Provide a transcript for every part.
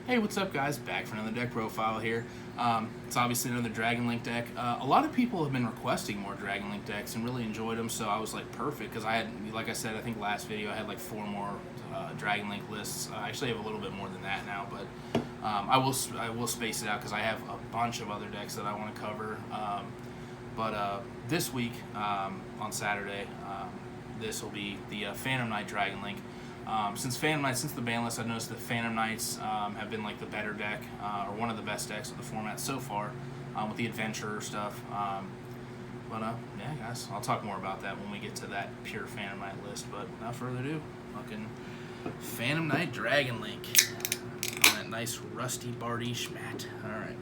Hey, what's up, guys? Back for another deck profile here. It's obviously another Dragon Link deck. A lot of people have been requesting more Dragon Link decks and really enjoyed them, so I was like, perfect, because I had, like I said, I think last video I had like 4 more Dragon Link lists. I actually have a little bit more than that now, but I will space it out because I have a bunch of other decks that I want to cover. But this week, on Saturday, this will be the Phantom Knight Dragon Link. Since the banlist, I've noticed that Phantom Knights have been like the better deck, or one of the best decks of the format so far, with the adventurer stuff. Yeah, guys, I'll talk more about that when we get to that pure Phantom Knight list. But without further ado, fucking Phantom Knight Dragon Link on that nice rusty Bardiche mat. All right.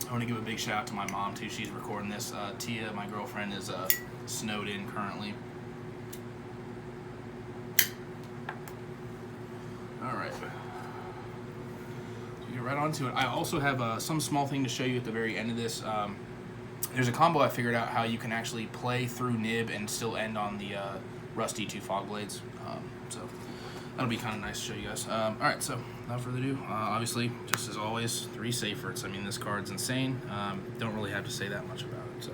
I want to give a big shout out to my mom too. She's recording this. Tia, my girlfriend, is snowed in currently. All right, so get right onto it. I also have some small thing to show you at the very end of this. There's a combo I figured out how you can actually play through Nib and still end on the rusty 2 fog blades. So that'll be kind of nice to show you guys. All right, so without further ado, obviously, just as always, 3 Safers. I mean, this card's insane. Don't really have to say that much about it. So,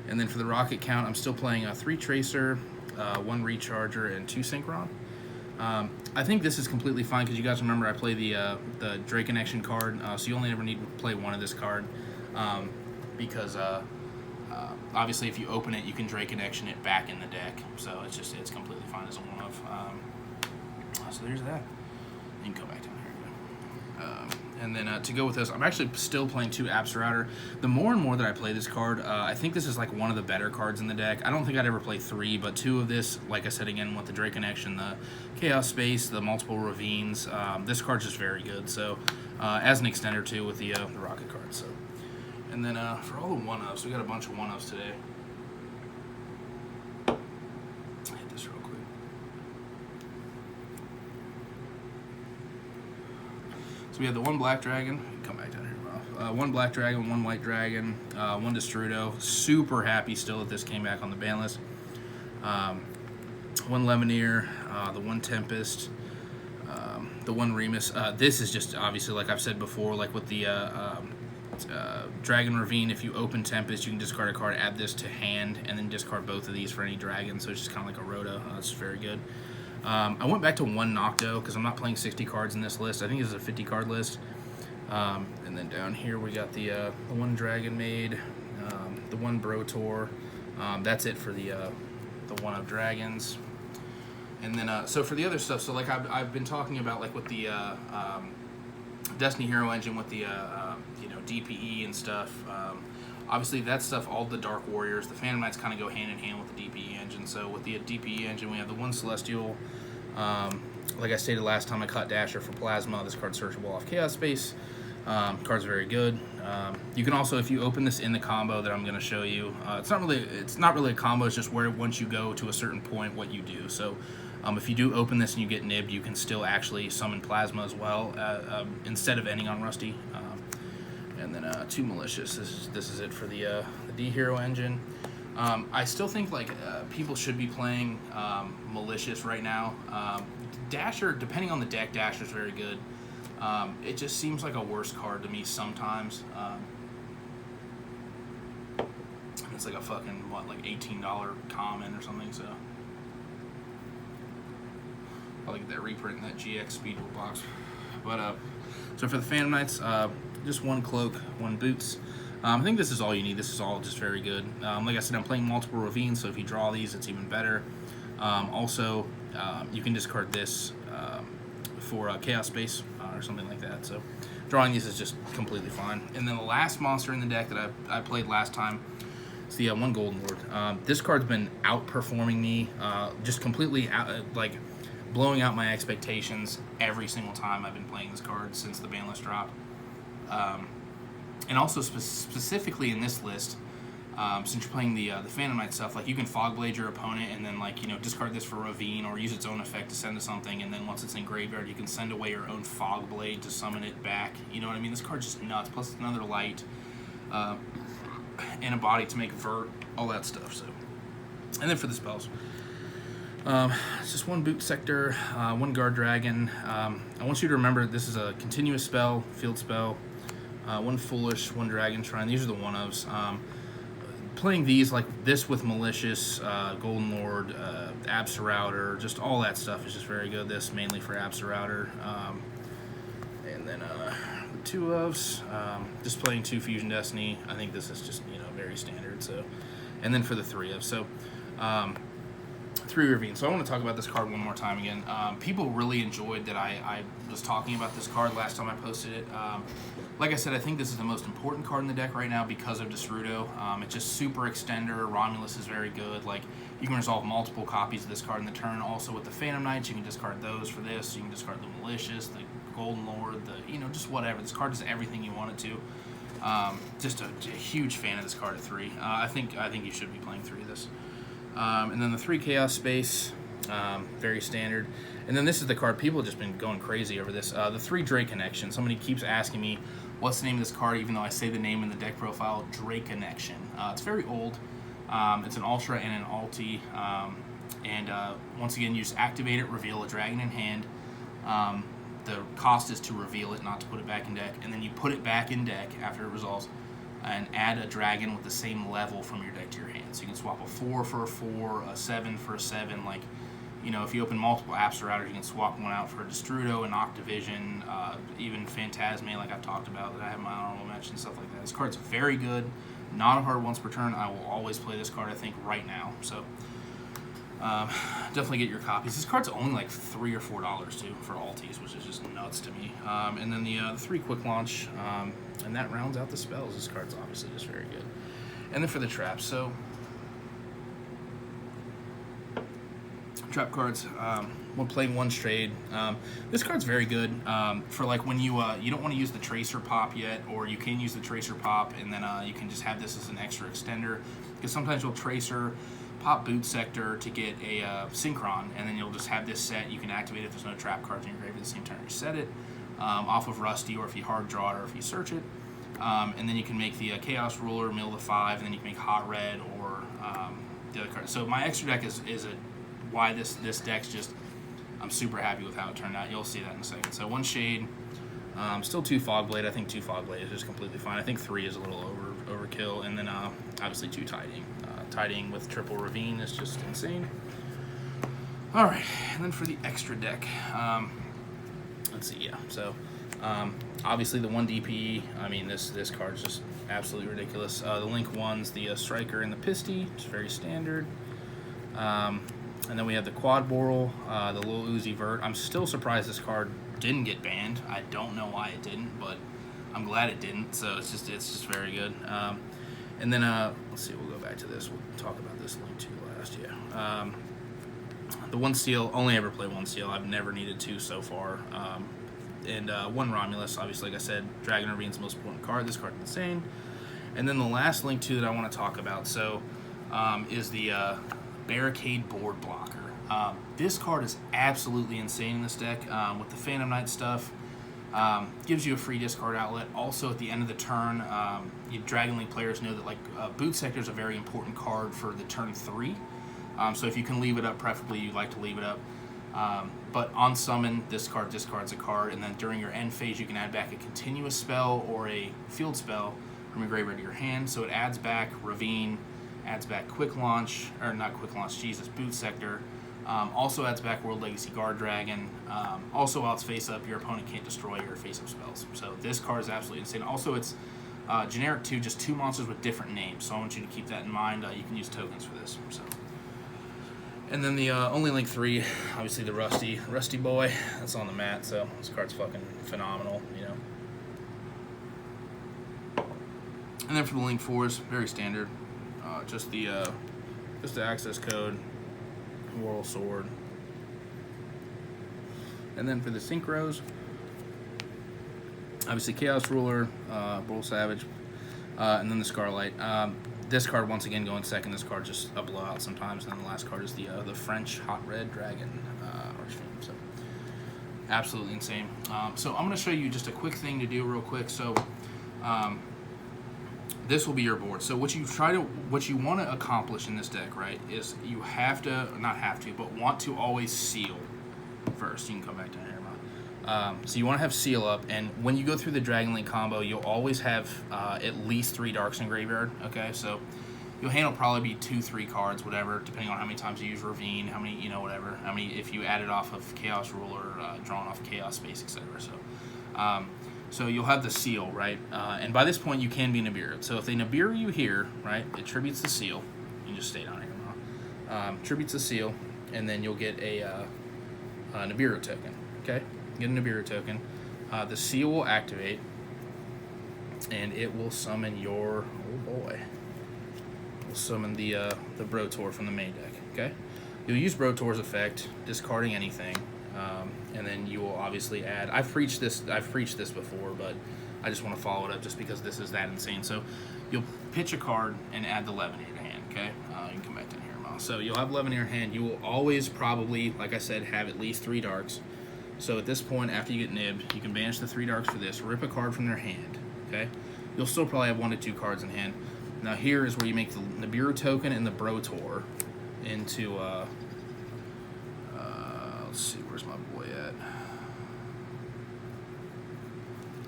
and then for the rocket count, I'm still playing a 3 Tracer, 1 Recharger, and 2 Synchron. I think this is completely fine because you guys remember I play the Drake Connection card, so you only ever need to play 1 of this card, because obviously if you open it, you can Drake Connection it back in the deck, so it's completely fine as a 1-of. So there's that. You can come back down here. And then to go with this, I'm actually still playing 2 Router. The more and more that I play this card, I think this is like one of the better cards in the deck. I don't think I'd ever play 3, but 2 of this, like I said again, with the Drake Connection, the Chaos Space, the multiple Ravines, this card's just very good. So as an extender too with the Rocket card. So, and then for all the 1-ofs, we got a bunch of 1-ofs today. Hit this real quick. So we have the 1 Black Dragon. Come back down here, 1 Black Dragon, 1 White Dragon, 1 Destrudo. Super happy still that this came back on the ban list. 1 Lemonnier, the 1 Tempest, the 1 Remus. This is just obviously, like I've said before, like with the Dragon Ravine, if you open Tempest, you can discard a card, add this to hand, and then discard both of these for any dragon. So it's just kind of like a Rhoda. It's very good. I went back to 1 Nocto because I'm not playing 60 cards in this list. I think this is a 50 card list. And then down here we got the 1 Dragon Maid, the 1 Brotor. That's it for the 1-of Dragons. And then so for the other stuff, so like I've been talking about, like with the Destiny Hero engine with the DPE and stuff. Obviously, that stuff, all the Dark Warriors, the Phantom Knights kind of go hand in hand with the DPE engine. So with the DPE engine, we have the 1 Celestial. Like I stated last time, I caught Dasher for Plasma. This card's searchable off Chaos Space. Card's very good. You can also, if you open this in the combo that I'm going to show you, it's not really a combo. It's just where once you go to a certain point, what you do. So if you do open this and you get nibbed, you can still actually summon Plasma as well, instead of ending on Rusty. And then 2 Malicious. This is it for the D Hero engine. I still think like people should be playing Malicious right now. Dasher, depending on the deck, Dasher's very good. It just seems like a worse card to me sometimes. It's like a fucking like $18 common or something. So I'll get that reprint in that GX Speedboat box. But so for the Phantom Knights, just 1 Cloak, 1 Boots. I think this is all you need. This is all just very good. Like I said, I'm playing multiple Ravines, so if you draw these, it's even better. Also, you can discard this for Chaos Space or something like that. So drawing these is just completely fine. And then the last monster in the deck that I played last time is the 1 Golden Lord. This card's been outperforming me, just completely like blowing out my expectations every single time I've been playing this card since the ban list drop. And also specifically in this list, since you're playing the Phantom Knight stuff, like you can Fog Blade your opponent and then discard this for Ravine or use its own effect to send to something, and then once it's in graveyard, you can send away your own Fog Blade to summon it back. You know what I mean? This card's just nuts. Plus it's another light and a body to make Vert, all that stuff. So, and then for the spells, It's just one boot sector, one guard dragon. I want you to remember this is a continuous spell, field spell, one foolish, one dragon shrine. These are the one-ofs. Playing these like this with malicious, golden lord, Absa just all that stuff is just very good. This mainly for Absa and then the two ofs, just playing two fusion destiny. I think this is just very standard. So, and then for the three of so. Three Ravine. So I want to talk about this card one more time again. People really enjoyed that I was talking about this card last time I posted it. Like I said, I think this is the most important card in the deck right now because of Destrudo. It's just super extender. Romulus is very good. Like, you can resolve multiple copies of this card in the turn. Also with the Phantom Knights, you can discard those for this. You can discard the Malicious, the Golden Lord, just whatever. This card does everything you want it to. Just a huge fan of this card at 3. I think you should be playing 3 of this. And then the 3 Chaos Space, very standard. And then this is the card, people have just been going crazy over this. The 3 Drake Connection. Somebody keeps asking me, what's the name of this card, even though I say the name in the deck profile, Drake Connection. It's very old. It's an Ultra and an Ulti. Once again, you just activate it, reveal a dragon in hand. The cost is to reveal it, not to put it back in deck. And then you put it back in deck after it resolves and add a dragon with the same level from your deck to your hand. So you can swap a 4 for a 4, a 7 for a 7. Like, if you open multiple Absa you can swap one out for a Destrudo, an Octavision, even Phantasme, like I've talked about, that I have in my honorable mention, stuff like that. This card's very good. Not a hard once per turn. I will always play this card, I think, right now. So definitely get your copies. This card's only like $3 or $4 too for Altis, which is just nuts to me. And then the 3 Quick Launch, and that rounds out the spells. This card's obviously just very good. And then for the traps, so trap cards. We're playing one trade. This card's very good for like when you don't want to use the Tracer Pop yet, or you can use the Tracer Pop, and then you can just have this as an extra extender. Because sometimes you'll Tracer pop Boot Sector to get a Synchron, and then you'll just have this set. You can activate it if there's no trap cards in your grave at the same turn you set it, off of Rusty, or if you hard draw it, or if you search it. And then you can make the Chaos Ruler, mill the 5, and then you can make Hot Red or the other card. So my extra deck is why this deck's just, I'm super happy with how it turned out. You'll see that in a second. So 1 Shade, still 2 Fogblade. I think 2 Fogblade is just completely fine. I think 3 is a little overkill, and then obviously 2 Tidying. Tidying with triple Ravine is just insane. All right, and then for the extra deck, let's see. Yeah, so obviously the 1 DPE. I mean, this card is just absolutely ridiculous. The Link 1s, the Striker and the Pisty, it's very standard. And then we have the Quad Boral, the Lil Uzi Vert. I'm still surprised this card didn't get banned. I don't know why it didn't, but I'm glad it didn't. So it's just very good. And then let's see, we'll go back to this. We'll talk about this Link 2 last. Yeah. The 1 Seal, only ever play 1 Seal. I've never needed 2 so far. And 1 Romulus, obviously, like I said, Dragon Ravine's the most important card. This card's insane. And then the last Link 2 that I want to talk about, so is the Barricade Board Blocker. This card is absolutely insane in this deck. With the Phantom Knight stuff, gives you a free discard outlet. Also, at the end of the turn, you Dragon League players know that Boot Sector is a very important card for the turn 3. So if you can leave it up, preferably you'd like to leave it up. But on summon, this card discards a card, and then during your end phase, you can add back a continuous spell or a field spell from your graveyard to your hand. So it adds back Ravine, adds back Quick Launch, or not Quick Launch, Jesus, Boot Sector. Also adds back World Legacy Guard Dragon. Also, while it's face up, your opponent can't destroy your face up spells. So this card is absolutely insane. Also, it's generic to just 2 monsters with different names. So I want you to keep that in mind. You can use tokens for this. So. And then the only Link 3, obviously the Rusty Boy. That's on the mat, so this card's fucking phenomenal, And then for the Link 4s, very standard. Just the access code, Moral Sword. And then for the Synchros, obviously Chaos Ruler, Bull Savage, and then the Scarlight. This card, once again, going second. This card just a blowout sometimes. And then the last card is the French Hot Red Dragon Archfiend. So absolutely insane. So I'm going to show you just a quick thing to do real quick. So this will be your board. So what you want to accomplish in this deck, right, is you have to, not have to, but want to always seal first. You can come back down here, so you want to have seal up, and when you go through the Dragon Link combo, you'll always have at least 3 darks in graveyard. Okay, so your hand will probably be 2-3 cards, whatever, depending on how many times you use Ravine, how many, whatever. How many if you add it off of Chaos Ruler, drawn off Chaos Space, etc. So you'll have the seal, right? And by this point, you can be Nibiru. So if they Nibiru you here, right, it tributes the seal. You can just stay down here. Tributes the seal, and then you'll get a Nibiru token. Okay, get a Nibiru token. The seal will activate, and it will summon your, oh boy, will summon the Brotor from the main deck. Okay, you'll use Brotor's effect, discarding anything. And then you will obviously add. I've preached this before, but I just want to follow it up just because this is that insane. So you'll pitch a card and add the Leaveneer to hand. Okay, you can come back down here, Miles. So you'll have Leaveneer in hand. You will always probably, like I said, have at least 3 darks. So at this point, after you get nibbed, you can banish the 3 darks for this. Rip a card from their hand. Okay, you'll still probably have 1 to 2 cards in hand. Now here is where you make the Nibiru token and the Brotor into. Let's see, where's my boy at?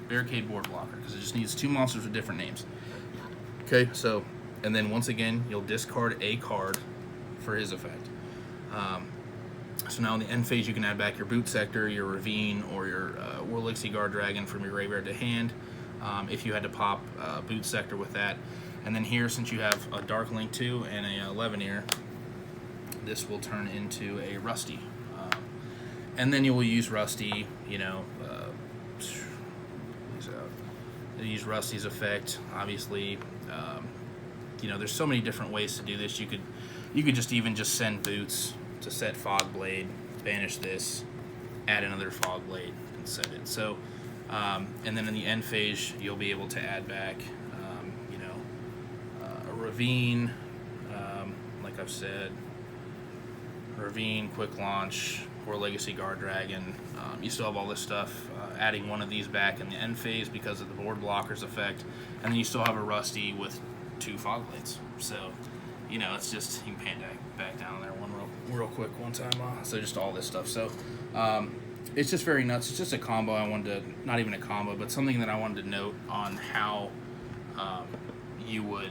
Barricade Board Blocker, because it just needs 2 monsters with different names. Okay, so, and then once again, you'll discard a card for his effect. So now in the end phase, you can add back your Boot Sector, your Ravine, or your Warlixy Guard Dragon from your graveyard to hand, if you had to pop Boot Sector with that. And then here, since you have a Dark Link 2 and a Leaveneer, this will turn into a Rusty. And then you will use Rusty, use Rusty's effect. Obviously, there's so many different ways to do this. You could just send Boots to set Fog Blade, banish this, add another Fog Blade, and set it. So, and then in the end phase, you'll be able to add back, a Ravine, like I've said, Ravine, Quick Launch, or Legacy Guard Dragon. You still have all this stuff, adding 1 of these back in the end phase because of the board blockers effect, and then you still have a Rusty with 2 Fog Blades. So, it's just, you can pan back down there real quick one time. So just all this stuff. So it's just very nuts. It's just a combo I wanted to, not even a combo, but something that I wanted to note on how you would,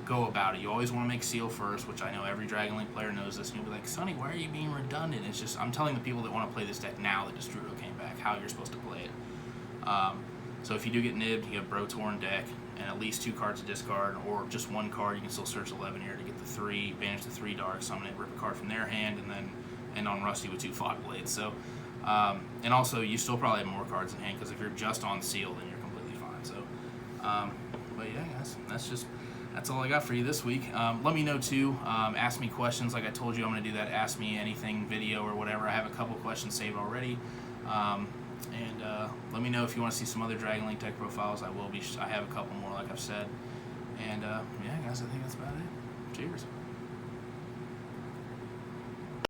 go about it. You always want to make seal first, which I know every Dragon Link player knows this, and you'll be like, Sonny, why are you being redundant? It's just, I'm telling the people that want to play this deck now that Destrudo came back how you're supposed to play it. So if you do get nibbed, you have Brotor in deck, and at least 2 cards to discard, or just 1 card. You can still search 11 here to get the 3, banish the 3 dark, summon it, rip a card from their hand, and then end on Rusty with 2 Fog Blades. So, and also, you still probably have more cards in hand, because if you're just on seal, then you're completely fine. So, but yeah, guys, that's all I got for you this week. Let me know too. Ask me questions. Like I told you, I'm going to do that Ask Me Anything video or whatever. I have a couple questions saved already. And let me know if you want to see some other Dragon Link deck profiles. I will be. I have a couple more, like I've said. And yeah, guys, I think that's about it. Cheers.